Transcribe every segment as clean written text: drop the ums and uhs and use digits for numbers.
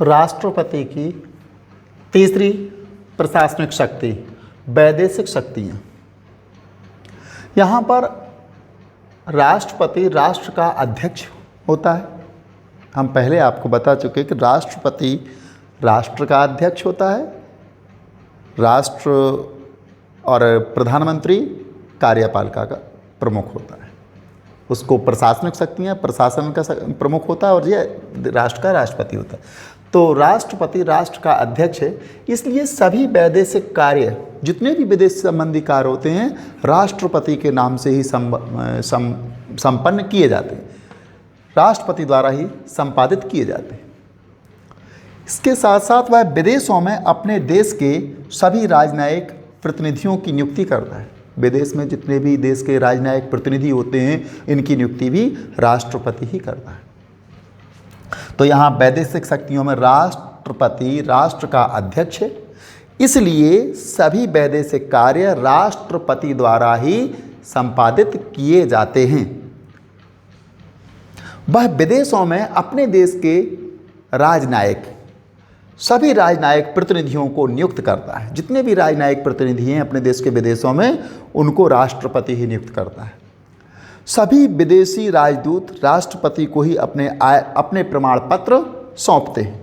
राष्ट्रपति की तीसरी प्रशासनिक शक्ति वैदेशिक शक्तियाँ। यहाँ पर राष्ट्रपति राष्ट्र का अध्यक्ष होता है। हम पहले आपको बता चुके कि राष्ट्रपति राष्ट्र का अध्यक्ष होता है, राष्ट्र और प्रधानमंत्री कार्यपालिका का प्रमुख होता है। उसको प्रशासनिक शक्तियाँ, प्रशासन का प्रमुख होता है और ये राष्ट्र का राष्ट्रपति होता है। तो राष्ट्रपति राष्ट्र का अध्यक्ष है, इसलिए सभी वैदेशिक कार्य, जितने भी विदेश संबंधी कार्य होते हैं, राष्ट्रपति के नाम से ही संपन्न किए जाते हैं, राष्ट्रपति द्वारा ही संपादित किए जाते हैं। इसके साथ साथ वह विदेशों में अपने देश के सभी राजनयिक प्रतिनिधियों की नियुक्ति करता है। विदेश में जितने भी देश के राजनयिक प्रतिनिधि होते हैं, इनकी नियुक्ति भी राष्ट्रपति ही करता है। तो यहाँ वैदेशिक शक्तियों में राष्ट्रपति राष्ट्र का अध्यक्ष है, इसलिए सभी वैदेशिक कार्य राष्ट्रपति द्वारा ही संपादित किए जाते हैं। वह विदेशों में अपने देश के राजनयिक, सभी राजनयिक प्रतिनिधियों को नियुक्त करता है। जितने भी राजनयिक प्रतिनिधि हैं अपने देश के विदेशों में, उनको राष्ट्रपति ही नियुक्त करता है। सभी विदेशी राजदूत राष्ट्रपति को ही अपने प्रमाण पत्र सौंपते हैं,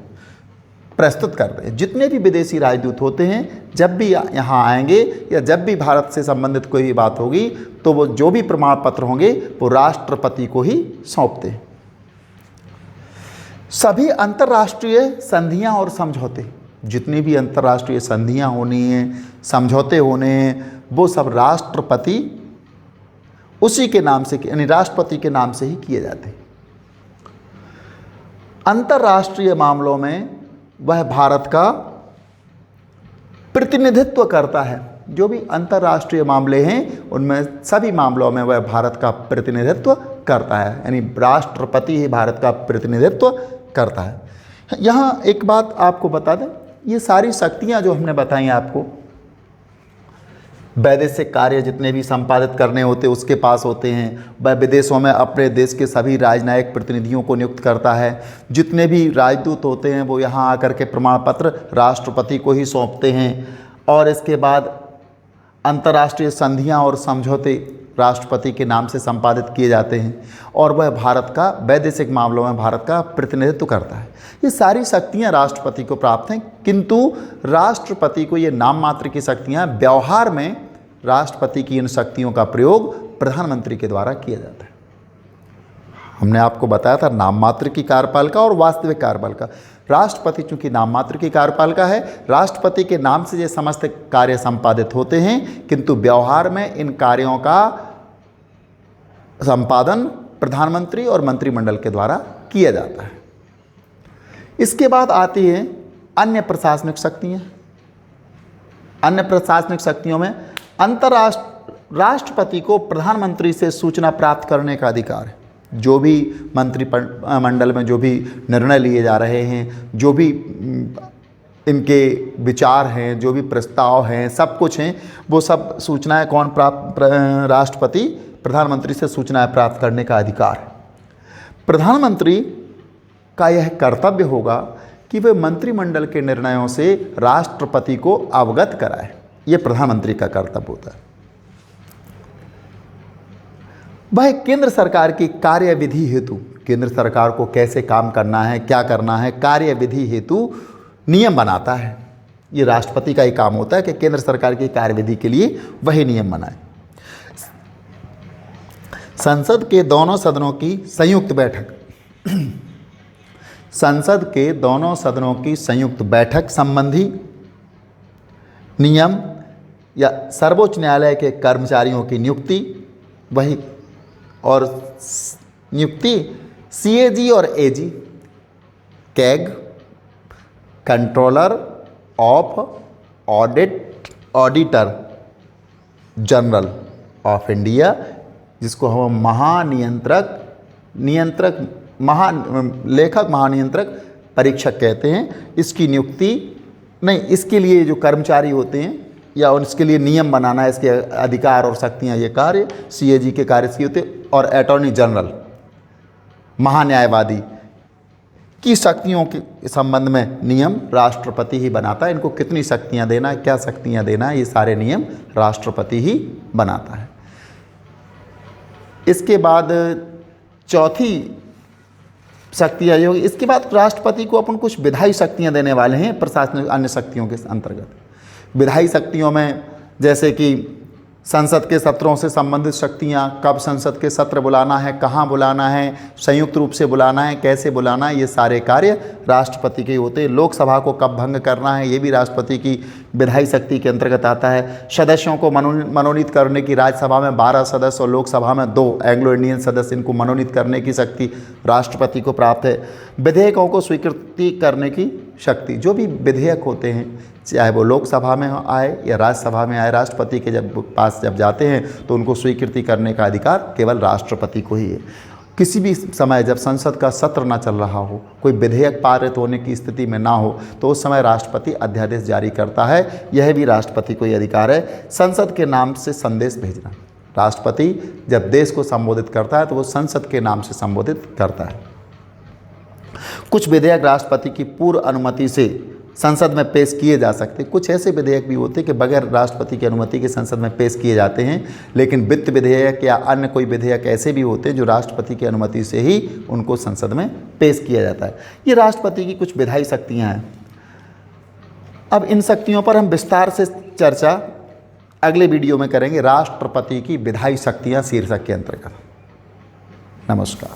प्रस्तुत करते हैं। जितने भी विदेशी राजदूत होते हैं, जब भी यहाँ आएंगे या जब भी भारत से संबंधित कोई भी बात होगी, तो वो जो भी प्रमाण पत्र होंगे वो राष्ट्रपति को ही सौंपते हैं। सभी अंतर्राष्ट्रीय संधियां और समझौते, जितनी भी अंतर्राष्ट्रीय संधियां होनी हैं, समझौते होने हैं, वो सब राष्ट्रपति उसी के नाम से, यानी राष्ट्रपति के नाम से ही किए जाते हैं। अंतर्राष्ट्रीय मामलों में वह भारत का प्रतिनिधित्व करता है। जो भी अंतर्राष्ट्रीय मामले हैं, उनमें सभी मामलों में वह भारत का प्रतिनिधित्व करता है, यानी राष्ट्रपति ही भारत का प्रतिनिधित्व करता है। यहाँ एक बात आपको बता दें, ये सारी शक्तियाँ जो हमने बताई आपको, वैदेशिक कार्य जितने भी संपादित करने होते उसके पास होते हैं। वह विदेशों में अपने देश के सभी राजनयिक प्रतिनिधियों को नियुक्त करता है। जितने भी राजदूत होते हैं वो यहाँ आकर के प्रमाण पत्र राष्ट्रपति को ही सौंपते हैं। और इसके बाद अंतर्राष्ट्रीय संधियाँ और समझौते राष्ट्रपति के नाम से संपादित किए जाते हैं और वह भारत का वैदेशिक मामलों में भारत का प्रतिनिधित्व करता है। ये सारी शक्तियां राष्ट्रपति को प्राप्त हैं, किंतु राष्ट्रपति को ये नाम मात्र की शक्तियां, व्यवहार में राष्ट्रपति की इन शक्तियों का प्रयोग प्रधानमंत्री के द्वारा किया जाता है। हमने आपको बताया था नाम मात्र की कार्यपालिका और वास्तविक कार्यपालिका। राष्ट्रपति चूंकि नाम मात्र की कार्यपालिका है, राष्ट्रपति के नाम से ये समस्त कार्य संपादित होते हैं, किंतु व्यवहार में इन कार्यों का संपादन प्रधानमंत्री और मंत्रिमंडल के द्वारा किया जाता है। इसके बाद आती हैं अन्य प्रशासनिक शक्तियाँ। अन्य प्रशासनिक शक्तियों में राष्ट्रपति को प्रधानमंत्री से सूचना प्राप्त करने का अधिकार है। जो भी मंत्रिमंडल में जो भी निर्णय लिए जा रहे हैं, जो भी इनके विचार हैं, जो भी प्रस्ताव हैं, सब कुछ हैं, वो सब सूचनाएं कौन प्राप्त, राष्ट्रपति प्रधानमंत्री से सूचनाएं प्राप्त करने का अधिकार है। प्रधानमंत्री का यह कर्तव्य होगा कि वे मंत्रिमंडल के निर्णयों से राष्ट्रपति को अवगत कराए। यह प्रधानमंत्री का कर्तव्य होता है। वह केंद्र सरकार की कार्यविधि हेतु, केंद्र सरकार को कैसे काम करना है, क्या करना है, कार्यविधि हेतु नियम बनाता है। ये राष्ट्रपति का ही काम होता है कि केंद्र सरकार की कार्यविधि के लिए वही नियम बनाए। संसद के दोनों सदनों की संयुक्त बैठक, संसद के दोनों सदनों की संयुक्त बैठक संबंधी नियम या सर्वोच्च न्यायालय के कर्मचारियों की नियुक्ति, वही और नियुक्ति सीएजी और AG, CAG, controller of auditor general of India, जिसको हम लेखक महानियंत्रक परीक्षक कहते हैं, इसकी नियुक्ति नहीं, इसके लिए जो कर्मचारी होते हैं या उसके लिए नियम बनाना, इसके अधिकार और शक्तियाँ, ये कार्य सीएजी के कार्य से होते। और अटॉर्नी जनरल, महान्यायवादी, की शक्तियों के संबंध में नियम राष्ट्रपति ही बनाता है। इनको कितनी शक्तियां देना है, क्या शक्तियां देना है, ये सारे नियम राष्ट्रपति ही बनाता है। इसके बाद चौथी शक्ति आई होगी। इसके बाद राष्ट्रपति को अपन कुछ विधायी शक्तियां देने वाले हैं प्रशासनिक अन्य शक्तियों के अंतर्गत। विधायी शक्तियों में जैसे कि संसद के सत्रों से संबंधित शक्तियां, कब संसद के सत्र बुलाना है, कहाँ बुलाना है, संयुक्त रूप से बुलाना है, कैसे बुलाना है, ये सारे कार्य राष्ट्रपति के होते हैं। लोकसभा को कब भंग करना है, ये भी राष्ट्रपति की विधायी शक्ति के अंतर्गत आता है। सदस्यों को मनोनीत करने की, राज्यसभा में 12 सदस्य और लोकसभा में 2 एंग्लो इंडियन सदस्य, इनको मनोनीत करने की शक्ति राष्ट्रपति को प्राप्त है। विधेयकों को स्वीकृति करने की शक्ति, जो भी विधेयक होते हैं चाहे वो लोकसभा में आए या राज्यसभा में आए, राष्ट्रपति के पास जब जाते हैं तो उनको स्वीकृति करने का अधिकार केवल राष्ट्रपति को ही है। किसी भी समय जब संसद का सत्र ना चल रहा हो, कोई विधेयक पारित होने की स्थिति में ना हो, तो उस समय राष्ट्रपति अध्यादेश जारी करता है। यह भी राष्ट्रपति को ही अधिकार है। संसद के नाम से संदेश भेजना, राष्ट्रपति जब देश को संबोधित करता है तो वो संसद के नाम से संबोधित करता है। कुछ विधेयक राष्ट्रपति की पूर्व अनुमति से संसद में पेश किए जा सकते। कुछ ऐसे विधेयक भी होते हैं कि बगैर राष्ट्रपति की अनुमति के संसद में पेश किए जाते हैं, लेकिन वित्त विधेयक या अन्य कोई विधेयक ऐसे भी होते हैं जो राष्ट्रपति की अनुमति से ही उनको संसद में पेश किया जाता है। ये राष्ट्रपति की कुछ विधायी शक्तियाँ हैं। अब इन शक्तियों पर हम विस्तार से चर्चा अगले वीडियो में करेंगे, राष्ट्रपति की विधायी शक्तियाँ शीर्षक के अंतर्गत। नमस्कार।